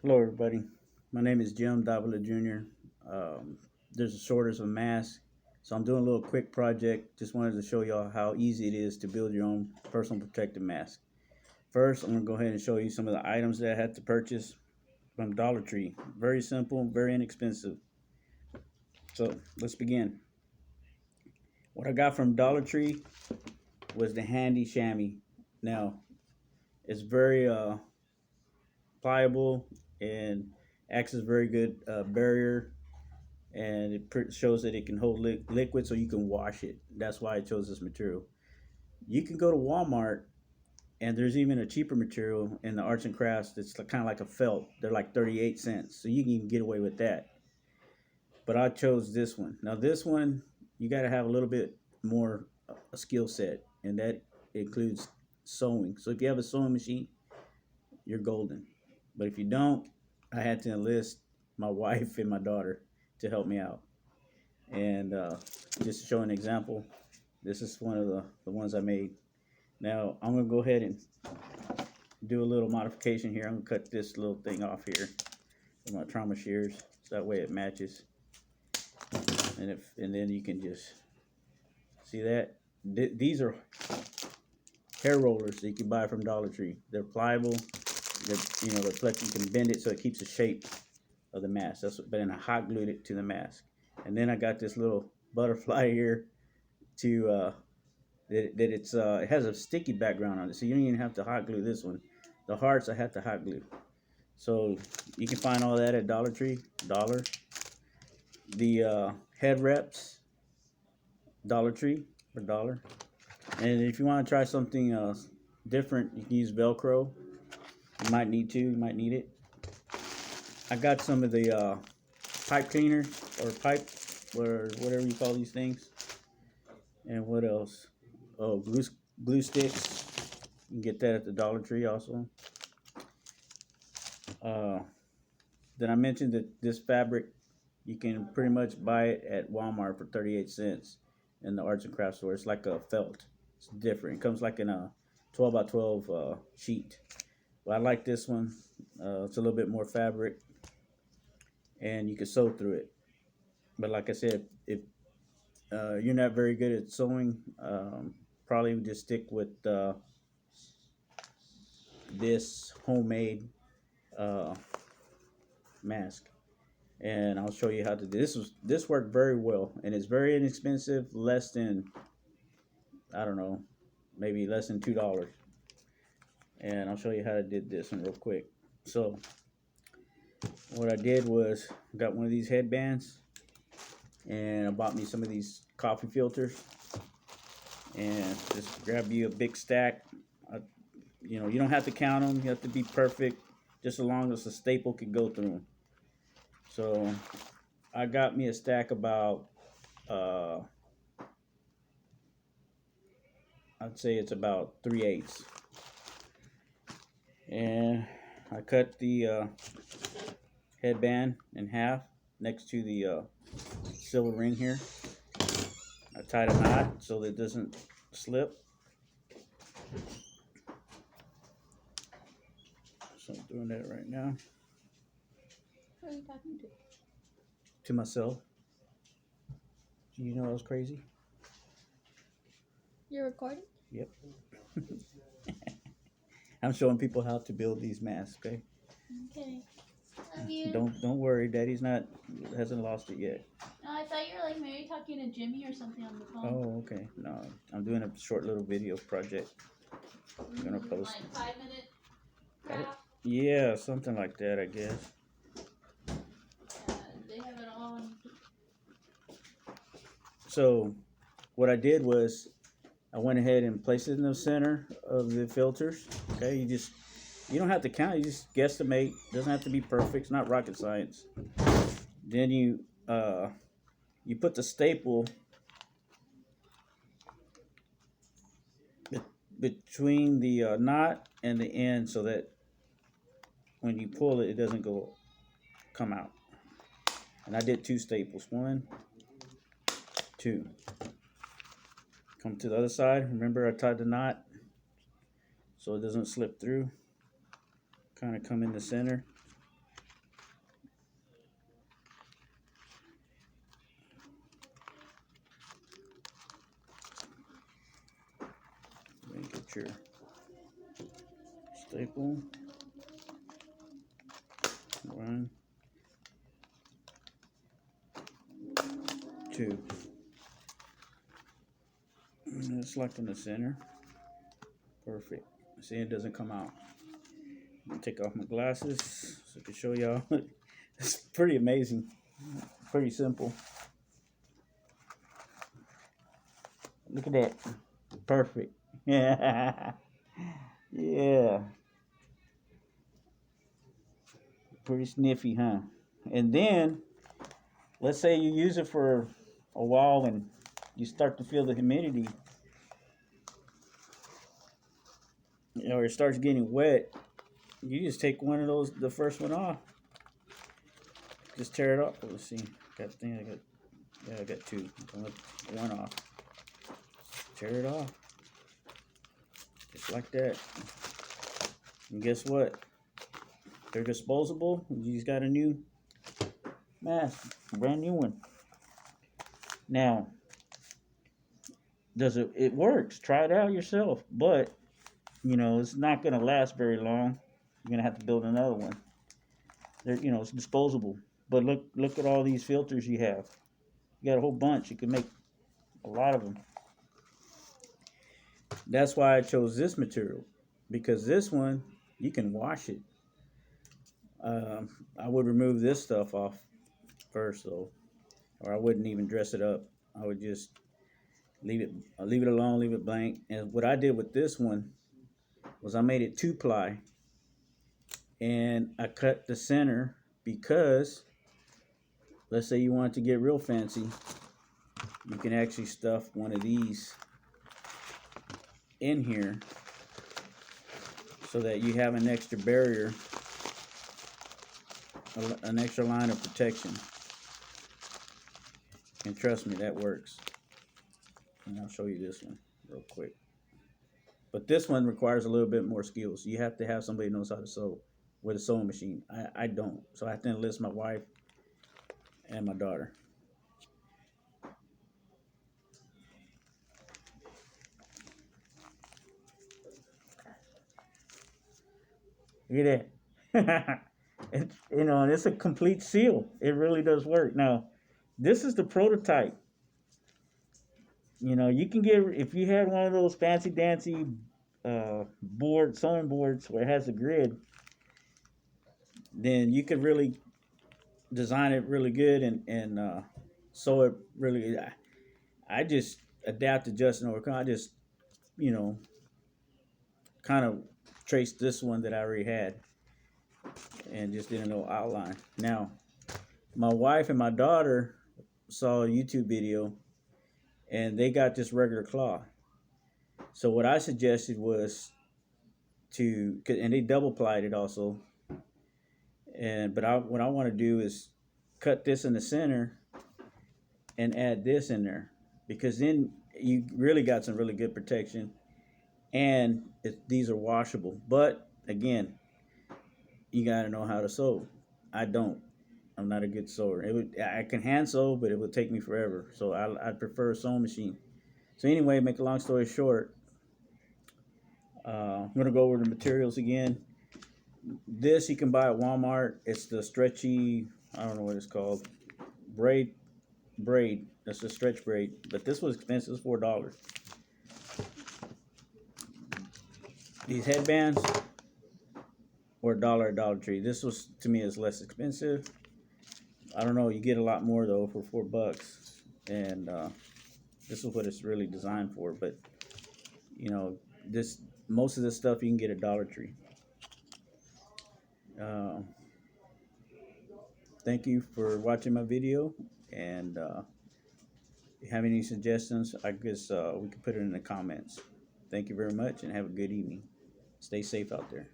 Hello, everybody. My name is Jim Davila Jr. Um, there's a shortage of masks, so I'm doing a little quick project. Just wanted to show y'all how easy it is to build your own personal protective mask. First, I'm gonna go ahead and show you some of the items that I had to purchase from Dollar Tree. Very simple, very inexpensive. So let's begin. What I got from Dollar Tree was the Handy Chamois. Now, it's very pliable and acts as a very good barrier, and it shows that it can hold liquid so you can wash it. That's why I chose this material. You can go to Walmart and there's even a cheaper material in the arts and crafts that's kind of like a felt. They're like 38 cents. So you can even get away with that. But I chose this one. Now, this one, you got to have a little bit more a skill set, and that includes sewing. So if you have a sewing machine, you're golden. But if you don't, I had to enlist my wife and my daughter to help me out. And just to show an example, this is one of the ones I made. Now I'm gonna go ahead and do a little modification here. I'm gonna cut this little thing off here with my trauma shears, so that way it matches. And then you can just see that these are hair rollers that you can buy from Dollar Tree. They're pliable. They're flexible. You can bend it so it keeps the shape of the mask. But then I hot glued it to the mask. And then I got this little butterfly here to it has a sticky background on it, so you don't even have to hot glue this one. The hearts I had to hot glue. So you can find all that at Dollar Tree, dollar. The head reps, Dollar Tree for dollar. And if you want to try something different, you can use Velcro. You might need to. You might need it. I got some of the pipe cleaner or pipe or whatever you call these things. And what else? Oh, glue sticks. You can get that at the Dollar Tree also. Uh, then I mentioned that this fabric, you can pretty much buy it at Walmart for 38 cents in the arts and crafts store. It's like a felt. It's different. It comes like in a 12 by 12 sheet. But I like this one. It's a little bit more fabric, and you can sew through it. But like I said, if you're not very good at sewing, probably just stick with this homemade uh, mask, and I'll show you how to do this worked very well, and it's very inexpensive, less than, I don't know, maybe less than $2. And I'll show you how I did this one real quick. So what I did was got one of these headbands, and I bought me some of these coffee filters, and just grab you a big stack. I, you don't have to count them, you have to be perfect, just as long as the staple can go through them. So I got me a stack about uh, I'd say it's about 3/8. And I cut the headband in half next to the silver ring here. I tied a knot so that it doesn't slip. So I'm doing that right now. Who are you talking to? To myself. You know I was crazy? You're recording? Yep. I'm showing people how to build these masks, okay? Okay. Love you. Don't worry, Daddy's not hasn't lost it yet. No, I thought you were like maybe talking to Jimmy or something on the phone. Oh, okay. No, I'm doing a short little video project. I'm gonna post. Like 5 minute craft. Yeah, something like that, I guess. They have it all on. So what I did was I went ahead and placed it in the center of the filters. Okay, you don't have to count. You just guesstimate. Doesn't have to be perfect. It's not rocket science. Then you put the staple between the knot and the end, so that when you pull it, it doesn't come out. And I did two staples. One, two. Come to the other side. Remember, I tied the knot so it doesn't slip through. Kind of come in the center. sure. Staple. 1, 2. And select in the center. Perfect. See, it doesn't come out. I'm gonna take off my glasses so I can show y'all. It's pretty amazing. Pretty simple. Look at that. Perfect. Yeah. Yeah. Pretty sniffy, huh? And then, let's say you use it for a while and you start to feel the humidity, or it starts getting wet. You just take one of those, the first one off. Just tear it off. Let's see. I got 2. One off. Tear it off. Just like that. And guess what? They're disposable. You just got a new mask. A brand new one. Now, it works. Try it out yourself. But, it's not going to last very long. You're going to have to build another one. It's disposable. But look at all these filters you have. You got a whole bunch. You can make a lot of them. That's why I chose this material, because this one you can wash it. I would remove this stuff off first, though, or I wouldn't even dress it up. I would just leave it alone, leave it blank. And what I did with this one was I made it 2-ply, and I cut the center because, let's say you want to get real fancy, you can actually stuff one of these in here so that you have an extra barrier, an extra line of protection. And trust me, that works. And I'll show you this one real quick. But this one requires a little bit more skills. You have to have somebody who knows how to sew with a sewing machine. I don't. So I have to enlist my wife and my daughter. Look at that. And it's a complete seal. It really does work. Now, this is the prototype. You can get, if you had one of those fancy dancy sewing boards where it has a grid, then you could really design it really good and sew it really. I just adapted Justin Overcome. I just, kind of traced this one that I already had and just did a little outline. Now, my wife and my daughter saw a YouTube video and they got this regular cloth. So what I suggested was and they double plied it also. But what I want to do is cut this in the center and add this in there, because then you really got some really good protection, and these are washable. But again, you got to know how to sew. I don't. I'm not a good sewer. I can hand sew, but it would take me forever. So I'd prefer a sewing machine. So anyway, make a long story short, I'm gonna go over the materials again. This you can buy at Walmart. It's the stretchy, I don't know what it's called, braid. That's a stretch braid. But this was expensive. It's $4. These headbands were $1 at Dollar Tree. This was, to me, is less expensive. I don't know. You get a lot more though for $4, and this is what it's really designed for. But most of this stuff you can get at Dollar Tree. Thank you for watching my video, and if you have any suggestions, I guess we can put it in the comments. Thank you very much, and have a good evening. Stay safe out there.